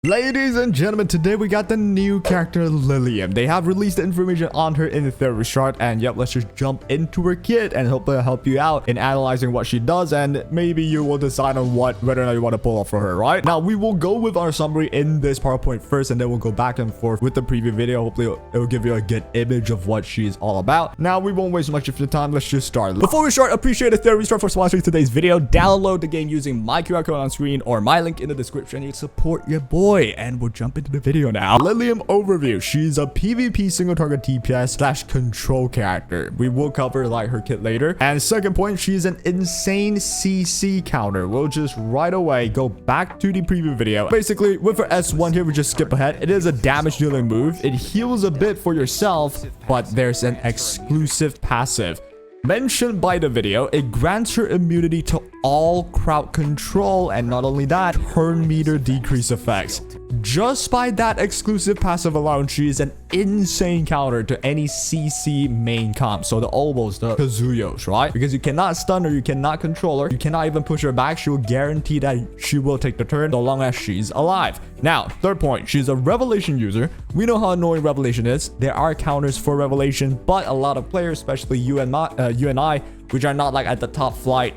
Ladies and gentlemen, today we got the new character Liliam. They have released the information on her in the Etheria chart, and yep, let's just jump into her kit and hopefully I'll help you out in analyzing what she does, and maybe you will decide on whether or not you want to pull off for her, right? Now, we will go with our summary in this PowerPoint first, and then we'll go back and forth with the preview video. Hopefully, it will give you a good image of what she's all about. Now, we won't waste much of your time. Let's just start. Before we start, appreciate Etheria for sponsoring today's video. Download the game using my QR code on screen or my link in the description. You support your boy. And we'll jump into the video now. Liliam overview. She's a PvP single target DPS / control character. We will cover like her kit later. And second point, she's an insane CC counter. We'll just right away go back to the preview video. Basically, with her S1 here, we just skip ahead. It is a damage dealing move. It heals a bit for yourself, but there's an exclusive passive mentioned by the video. It grants her immunity to all crowd control, and not only that, turn meter decrease effects. Just by that exclusive passive alone, she is an insane counter to any CC main comp. So the Obos, the Kazuyos, right? Because you cannot stun her, you cannot control her, you cannot even push her back. She will guarantee that she will take the turn so long as she's alive. Now, third point, she's a Revelation user. We know how annoying Revelation is. There are counters for Revelation, but a lot of players, especially you and I, which are not like at the top flight,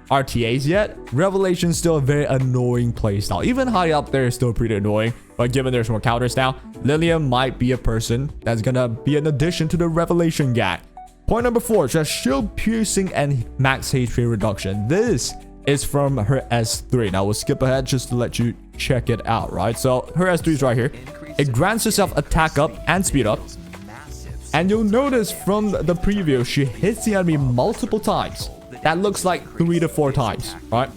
RTAs yet, Revelation's still a very annoying playstyle. Even high up there is still pretty annoying, but given there's more counters now, Liliam might be a person that's gonna be an addition to the Revelation gang. Point number 4, she has shield piercing and max HP reduction. This is from her S3. Now we'll skip ahead just to let you check it out, right? So her S3 is right here. It grants herself attack up and speed up. And you'll notice from the preview, she hits the enemy multiple times. That looks like 3 to 4 times, right?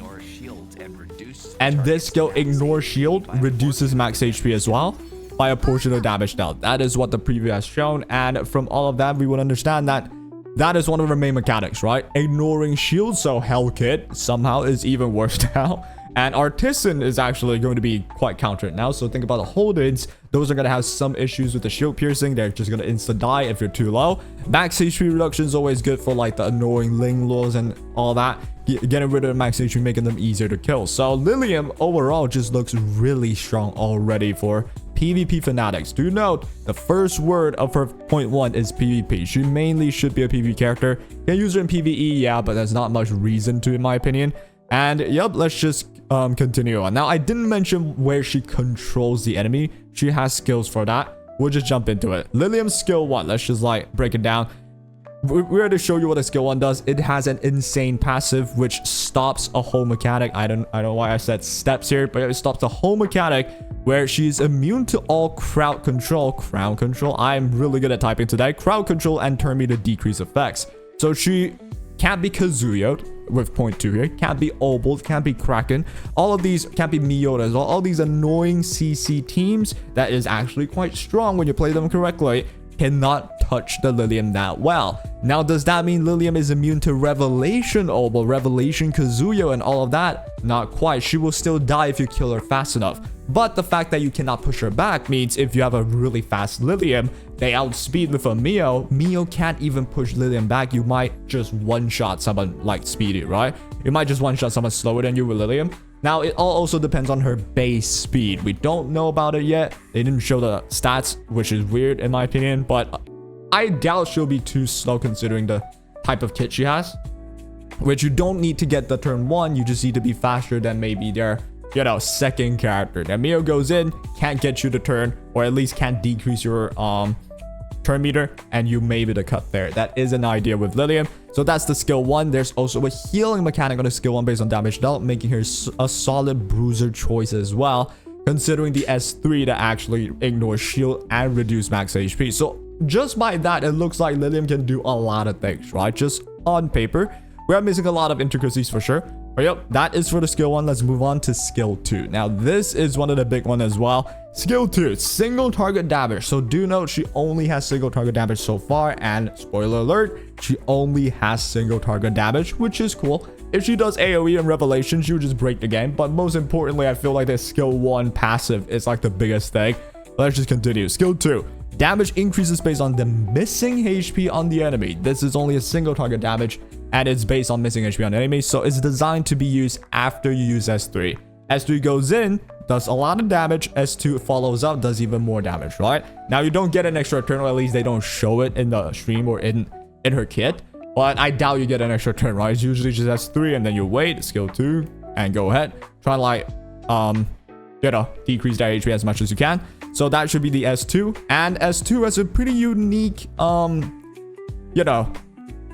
And this skill, Ignore Shield, reduces max HP as well by a portion of damage. Now, that is what the preview has shown. And from all of that, we would understand that that is one of her main mechanics, right? Ignoring shield. So Hell Kit somehow is even worse now. And Artisan is actually going to be quite countered now. So think about the hold-ins. Those are going to have some issues with the shield piercing. They're just going to insta-die if you're too low. Max HP reduction is always good for like the annoying Ling Laws and all that. Getting rid of max HP, making them easier to kill. So Liliam overall just looks really strong already for PvP fanatics. Do note, the first word of her point 1 is PvP. She mainly should be a PvP character. Can use her in PvE, yeah, but there's not much reason to, in my opinion. And yep, let's just continue on. Now, I didn't mention where she controls the enemy. She has skills for that. We'll just jump into it. Liliam's skill 1. Let's just like break it down. We're going to show you what a skill 1 does. It has an insane passive which stops a whole mechanic. I don't know why I said steps here, but it stops a whole mechanic where she's immune to all crowd control. I'm really good at typing today. Crowd control and turn meter decrease effects. So she can't be Kazuya with point 2 here, can't be Obol, can't be Kraken. All of these can't be Miyotas. All these annoying CC teams that is actually quite strong when you play them correctly cannot touch the Liliam that well. Now, does that mean Liliam is immune to Revelation Obol, Revelation Kazuya, and all of that? Not quite. She will still die if you kill her fast enough. But the fact that you cannot push her back means if you have a really fast Liliam, they outspeed with a Mio. Mio can't even push Liliam back. You might just one-shot someone like Speedy, right? You might just one-shot someone slower than you with Liliam. Now, it all also depends on her base speed. We don't know about it yet. They didn't show the stats, which is weird in my opinion, but I doubt she'll be too slow considering the type of kit she has, which you don't need to get the turn 1. You just need to be faster than maybe their second character. Then Mio goes in, can't get you to turn, or at least can't decrease your turn meter, and you may be the cut there. That is an idea with Liliam. So that's the skill 1. There's also a healing mechanic on the skill 1 based on damage dealt, making her a solid bruiser choice as well, considering the S3 that actually ignores shield and reduce max HP. So just by that, it looks like Liliam can do a lot of things, right? Just on paper, we are missing a lot of intricacies for sure. But yep, that is for the skill 1. Let's move on to skill 2. Now, this is one of the big ones as well. Skill 2, single target damage. So do note, she only has single target damage so far. And spoiler alert, she only has single target damage, which is cool. If she does AoE and Revelation, she would just break the game. But most importantly, I feel like this skill 1 passive is like the biggest thing. Let's just continue. Skill 2. Damage increases based on the missing HP on the enemy. This is only a single target damage, and it's based on missing HP on the enemy, so it's designed to be used after you use S3. S3 goes in, does a lot of damage. S2 follows up, does even more damage, right? Now, you don't get an extra turn, or at least they don't show it in the stream or in her kit. But I doubt you get an extra turn, right? It's usually just S3, and then you wait, skill 2, and go ahead. Try to like, decrease their HP as much as you can. So that should be the S2. And S2 has a pretty unique,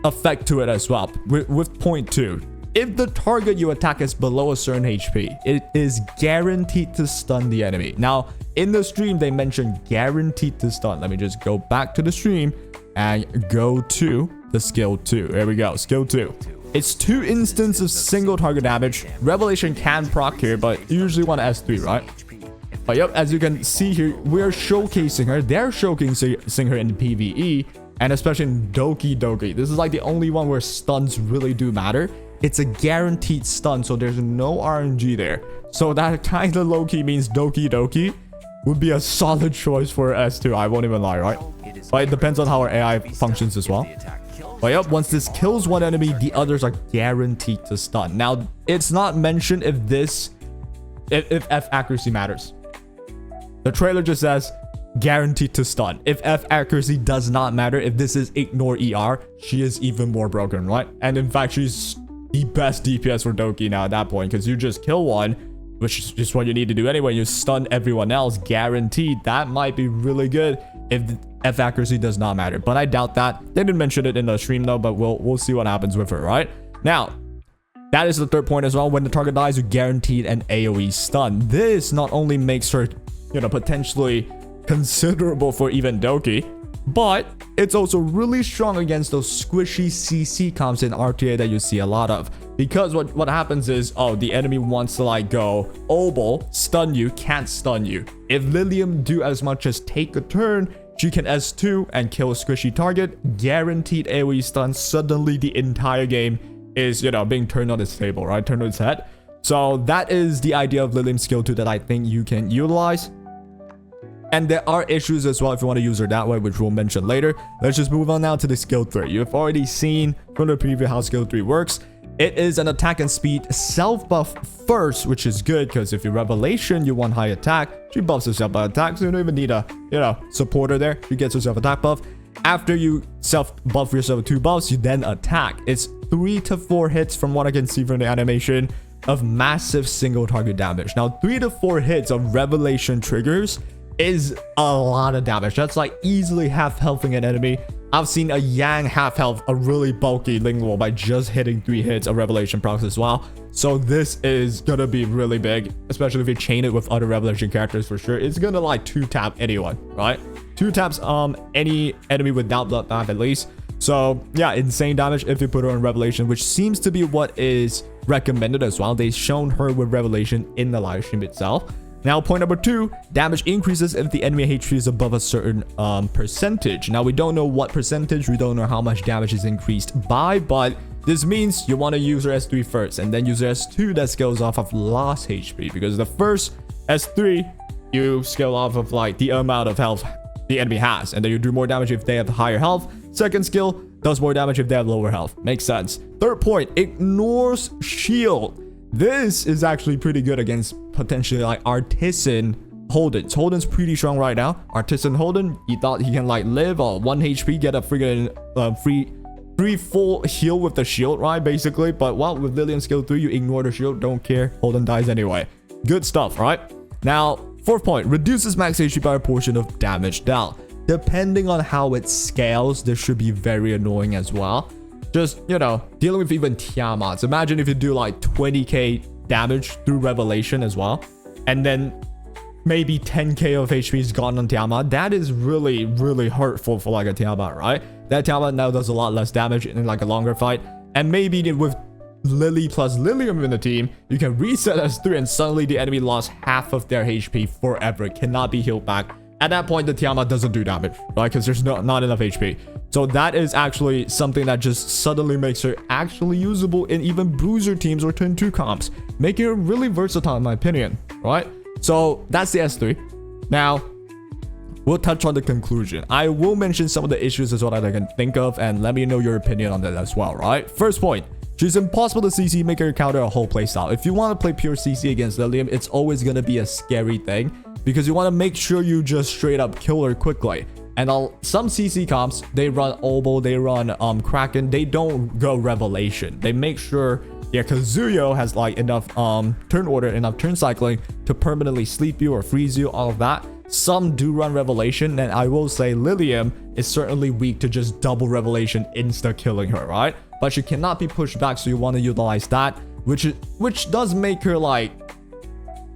effect to it as well with point 2. If the target you attack is below a certain HP, it is guaranteed to stun the enemy. Now, in the stream, they mentioned guaranteed to stun. Let me just go back to the stream and go to the skill 2. There we go, skill 2. It's 2 instances of single target damage. Revelation can proc here, but you usually want S3, right? But yep, as you can see here, we're showcasing her. They're showcasing her in PvE, and especially in Doki Doki. This is like the only one where stuns really do matter. It's a guaranteed stun, so there's no RNG there. So that kind of low-key means Doki Doki would be a solid choice for S2. I won't even lie, right? But it depends on how our AI functions as well. But yep, once this kills one enemy, the others are guaranteed to stun. Now, it's not mentioned if F accuracy matters. The trailer just says guaranteed to stun. If F accuracy does not matter, if this is ignore ER, she is even more broken, right? And in fact, she's the best DPS for Doki now at that point, because you just kill one, which is just what you need to do anyway. You stun everyone else, guaranteed. That might be really good if F accuracy does not matter, but I doubt that. They didn't mention it in the stream though, but we'll see what happens with her, right? Now, that is the third point as well. When the target dies, you guaranteed an AoE stun. This not only makes her, potentially considerable for even Doki, but it's also really strong against those squishy CC comps in RTA that you see a lot of. Because what happens is, the enemy wants to like go obol, stun you, can't stun you. If Liliam do as much as take a turn, she can S2 and kill a squishy target, guaranteed AoE stun. Suddenly the entire game is, being turned on its table, right? Turned on its head. So that is the idea of Liliam's skill 2 that I think you can utilize. And there are issues as well if you want to use her that way, which we'll mention later. Let's just move on now to the skill 3. You've already seen from the preview how skill 3 works. It is an attack and speed self buff first, which is good because if you revelation, you want high attack. She buffs herself by attack, so you don't even need a, supporter there. She gets herself attack buff. After you self buff yourself with 2 buffs, you then attack. It's 3 to 4 hits from what I can see from the animation of massive single target damage. Now, 3 to 4 hits of revelation triggers is a lot of damage. That's like easily half healthing an enemy. I've seen a Yang half health a really bulky lingual by just hitting 3 hits of revelation procs as well. So this is gonna be really big, especially if you chain it with other revelation characters for sure. It's gonna like 2-tap anyone, right? 2-taps any enemy without bloodbath at least. So yeah, insane damage if you put her on revelation, which seems to be what is recommended as well. They've shown her with revelation in the live stream itself. Now, point number 2, damage increases if the enemy HP is above a certain percentage. Now, we don't know what percentage, we don't know how much damage is increased by, but this means you want to use your S3 first, and then use your S2 that scales off of lost HP, because the first S3, you scale off of like the amount of health the enemy has, and then you do more damage if they have higher health. Second skill does more damage if they have lower health. Makes sense. Third point, ignores shield. This is actually pretty good against potentially like Artisan Holden. Holden's pretty strong right now. Artisan Holden, he thought he can like live on 1 HP, get a freaking free full heal with the shield, right? Basically, but well, with Liliam skill 3, you ignore the shield, don't care. Holden dies anyway. Good stuff, right? Now, 4th point, reduces max HP by a portion of damage dealt. Depending on how it scales, this should be very annoying as well. Just, dealing with even Tiamats. Imagine if you do like 20k damage through revelation as well, and then maybe 10k of HP is gone on Tiamat. That is really, really hurtful for like a Tiamat, right? That Tiamat now does a lot less damage in like a longer fight. And maybe with Lily plus Liliam in the team, you can reset S3 and suddenly the enemy lost half of their HP forever. It cannot be healed back. At that point, the Tiamat doesn't do damage, right? Because there's not enough HP. So that is actually something that just suddenly makes her actually usable in even bruiser teams or turn 2 comps, making her really versatile in my opinion, right? So that's the S3. Now, we'll touch on the conclusion. I will mention some of the issues as well that I can think of, and let me know your opinion on that as well, right? First point, She's impossible to CC, make her counter a whole playstyle. If you want to play pure CC against Liliam, it's always going to be a scary thing because you want to make sure you just straight up kill her quickly. And some CC comps, they run Oboe, they run Kraken, they don't go Revelation. They make sure Kazuyo has like enough turn order, enough turn cycling to permanently sleep you or freeze you, all of that. Some do run Revelation, and I will say Liliam is certainly weak to just double Revelation insta killing her, right? But she cannot be pushed back, so you want to utilize that, which does make her like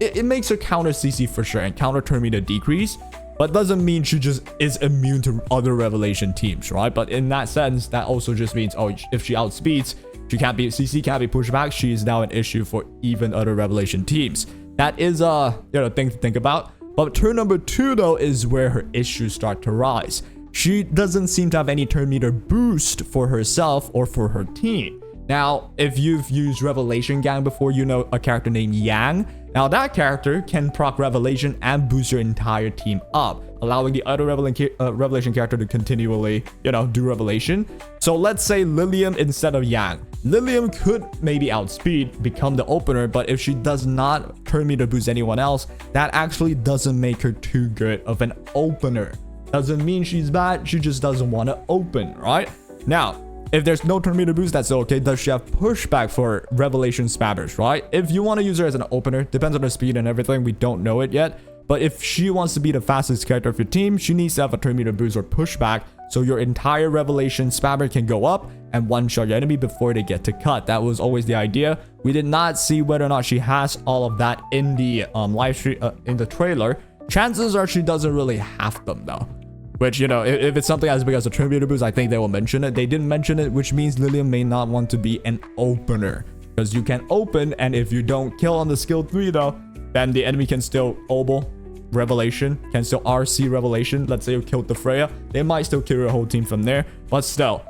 it makes her counter CC for sure and counter turn meter decrease, but doesn't mean she just is immune to other Revelation teams, right? But in that sense, that also just means, oh, if she outspeeds, CC can't be pushed back. She is now an issue for even other Revelation teams. That is a thing to think about. But turn number 2 though is where her issues start to rise. She doesn't seem to have any turn meter boost for herself or for her team. Now, if you've used Revelation Gang before, you know a character named Yang. Now that character can proc Revelation and boost your entire team up, allowing the other Revelation character to continually, do Revelation. So let's say Liliam instead of Yang. Liliam could maybe outspeed, become the opener, but if she does not turn meter boost anyone else, that actually doesn't make her too good of an opener. Doesn't mean she's bad, she just doesn't want to open, right? Now, if there's no turn meter boost, that's okay. Does she have pushback for Revelation spammers, right? If you want to use her as an opener, depends on her speed and everything, we don't know it yet. But if she wants to be the fastest character of your team, she needs to have a turn meter boost or pushback, so your entire Revelation spammer can go up and one-shot your enemy before they get to cut. That was always the idea. We did not see whether or not she has all of that in the live stream, in the trailer. Chances are she doesn't really have them though. Which, if it's something as big as a turn meter boost, I think they will mention it. They didn't mention it, which means Liliam may not want to be an opener. Because you can open, and if you don't kill on the skill 3 though, then the enemy can still Oboe Revelation, can still RC Revelation. Let's say you killed the Freya, they might still kill your whole team from there. But still,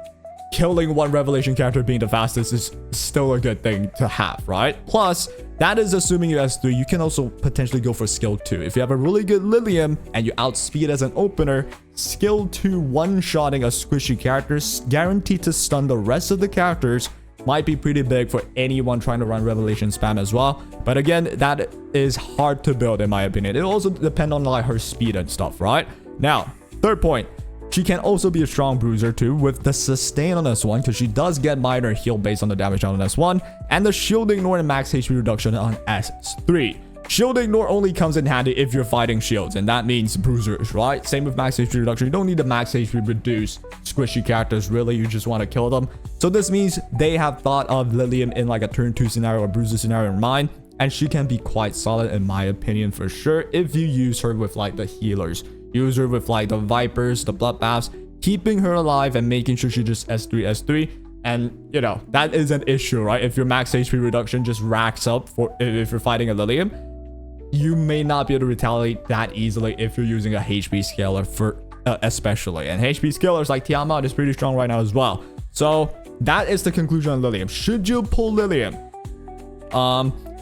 killing one Revelation character being the fastest is still a good thing to have, right? Plus, that is assuming you S3. You can also potentially go for skill 2. If you have a really good Liliam and you outspeed as an opener, skill 2 one-shotting a squishy character guaranteed to stun the rest of the characters might be pretty big for anyone trying to run Revelation spam as well. But again, that is hard to build in my opinion. It also depends on like her speed and stuff, right? Now, third point. She can also be a strong bruiser too with the sustain on S1 because she does get minor heal based on the damage on S1 and the shield ignore and max HP reduction on S3. Shield ignore only comes in handy if you're fighting shields, and that means bruisers, right? Same with max HP reduction. You don't need the max HP reduce squishy characters, really. You just want to kill them. So this means they have thought of Liliam in like a turn 2 scenario or bruiser scenario in mind, and she can be quite solid in my opinion for sure if you use her with like the healers. Use her with like the Vipers, the Bloodbaths, keeping her alive and making sure she just S3. And, that is an issue, right? If your max HP reduction just racks up for if you're fighting a Liliam, you may not be able to retaliate that easily if you're using a HP scaler for especially. And HP scalers like Tiamat is pretty strong right now as well. So that is the conclusion on Liliam. Should you pull Liliam?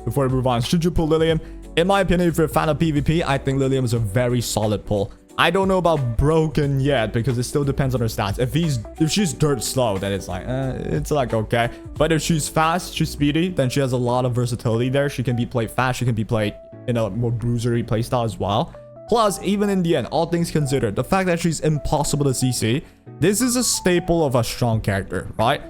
Before we move on, should you pull Liliam? In my opinion, if you're a fan of PvP, I think Liliam is a very solid pull. I don't know about broken yet because it still depends on her stats. If she's dirt slow, then it's like okay. But if she's fast, she's speedy, then she has a lot of versatility there. She can be played fast. She can be played in a more bruisery playstyle as well. Plus, even in the end, all things considered, the fact that she's impossible to CC, this is a staple of a strong character, right?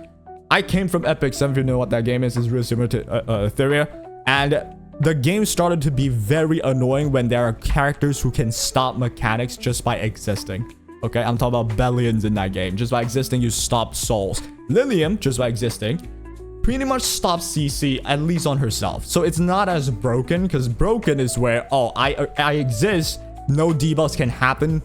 I came from Epic 7, if you know what that game is really similar to Etheria, and the game started to be very annoying when there are characters who can stop mechanics just by existing. Okay, I'm talking about Bellions in that game. Just by existing, you stop souls. Liliam, just by existing, pretty much stops CC, at least on herself. So it's not as broken, because broken is where, oh, I exist, no debuffs can happen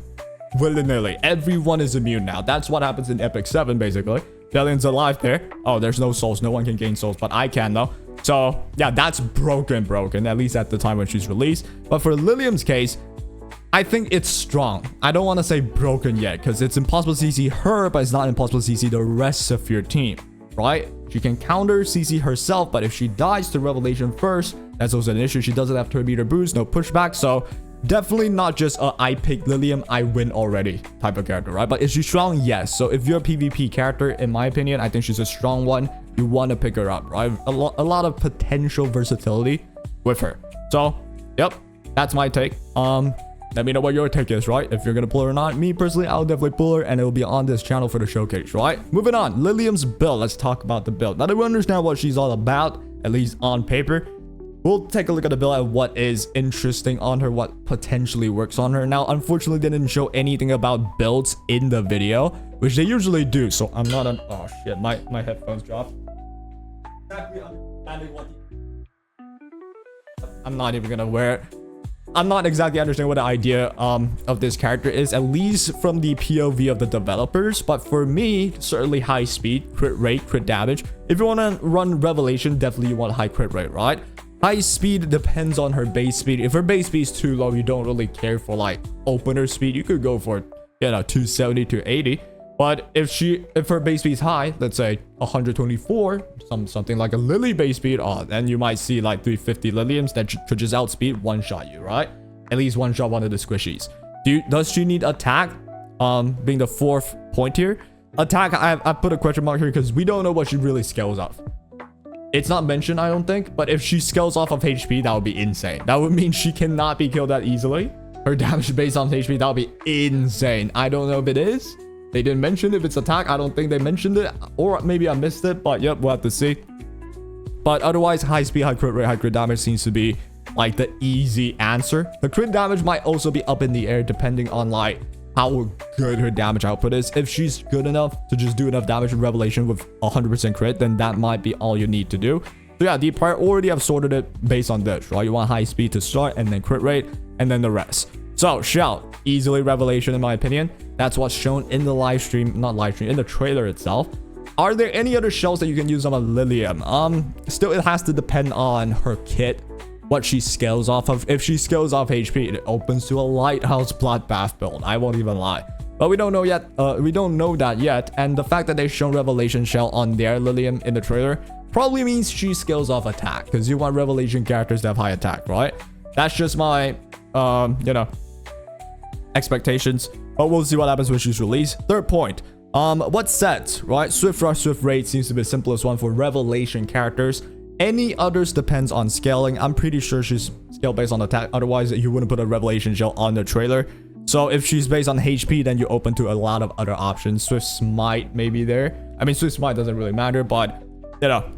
willy-nilly. Everyone is immune now. That's what happens in Epic 7, basically. Bellion's alive there. Oh, there's no souls. No one can gain souls, but I can, though. So, yeah, that's broken, at least at the time when she's released. But for Liliam's case, I think it's strong. I don't want to say broken yet, because it's impossible to CC her, but it's not impossible to CC the rest of your team, right? She can counter CC herself, but if she dies to Revelation first, that's also an issue. She doesn't have turn meter boost, no pushback, so definitely not just a I pick Liliam, I win already type of character, right? But is she strong? Yes. So if you're a PvP character, in my opinion, I think she's a strong one. You want to pick her up, right? A lot of potential versatility with her. So, yep, that's my take. Let me know what your take is, right? If you're gonna pull her or not. Me personally, I'll definitely pull her, and it'll be on this channel for the showcase, right? Moving on, Liliam's build. Let's talk about the build. Now that we understand what she's all about, at least on paper, we'll take a look at the build and what is interesting on her, what potentially works on her. Now, unfortunately, they didn't show anything about builds in the video, which they usually do. So I'm not an... Oh shit, my headphones dropped. I'm not even gonna wear it. I'm not exactly understanding what the idea of this character is, at least from the POV of the developers. But for me, certainly high speed, crit rate, crit damage. If you want to run Revelation, definitely you want high crit rate, right? High speed depends on her base speed. If her base speed is too low, you don't really care for like opener speed. You could go for, you know, 270 to 80. But if her base speed is high, let's say 124, something like a Lily base speed, then you might see like 350 Liliams that could just outspeed one shot you, right? At least one shot one of the squishies. Does she need attack? Being the fourth point here. Attack, I put a question mark here because we don't know what she really scales off. It's not mentioned, I don't think, but if she scales off of HP, that would be insane. That would mean she cannot be killed that easily. Her damage based on HP, that would be insane. I don't know if it is. They didn't mention if it's attack. I don't think they mentioned it, or maybe I missed it, but yep, we'll have to see. But otherwise, high speed, high crit rate, high crit damage seems to be like the easy answer. The crit damage might also be up in the air depending on like how good her damage output is. If she's good enough to just do enough damage in Revelation with 100% crit, then that might be all you need to do. So yeah, the priority I've sorted it based on this, right? You want high speed to start, and then crit rate, and then the rest. So shout, easily Revelation in my opinion. That's what's shown in the live stream, not live stream, in the trailer itself. Are there any other shells that you can use on a Liliam? Still, it has to depend on her kit, what she scales off of. If she scales off HP, it opens to a Lighthouse Bloodbath build. I won't even lie. But we don't know yet. We don't know that yet. And the fact that they've shown Revelation shell on their Liliam in the trailer probably means she scales off attack, because you want Revelation characters to have high attack, right? That's just my, you know, expectations. But we'll see what happens when she's released. Third point. What sets, right? Swift Rush, Swift Raid seems to be the simplest one for Revelation characters. Any others depends on scaling. I'm pretty sure she's scaled based on attack. Otherwise, you wouldn't put a Revelation shell on the trailer. So if she's based on HP, then you're open to a lot of other options. Swift Smite may be there. I mean, Swift Smite doesn't really matter, but you know,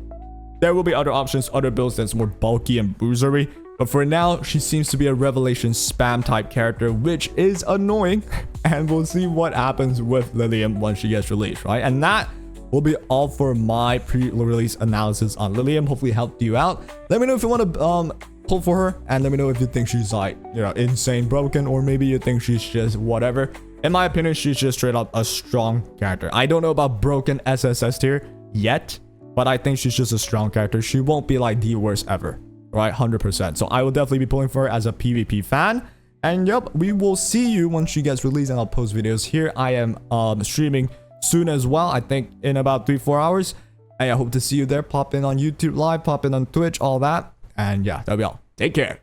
there will be other options, other builds that's more bulky and bruisery. But for now, she seems to be a Revelation spam type character, which is annoying. And we'll see what happens with Liliam once she gets released, right? And that will be all for my pre-release analysis on Liliam. Hopefully helped you out. Let me know if you want to pull for her, and let me know if you think she's like, you know, insane broken, or maybe you think she's just whatever. In my opinion, she's just straight up a strong character. I don't know about broken SSS tier yet, but I think she's just a strong character. She won't be like the worst ever, right? 100%. So I will definitely be pulling for her as a PvP fan. And yep, we will see you once she gets released, and I'll post videos here. I am streaming soon as well, I think in about 3-4 hours. And I hope to see you there. Pop in on YouTube live, pop in on Twitch, all that. And yeah, that'll be all. Take care.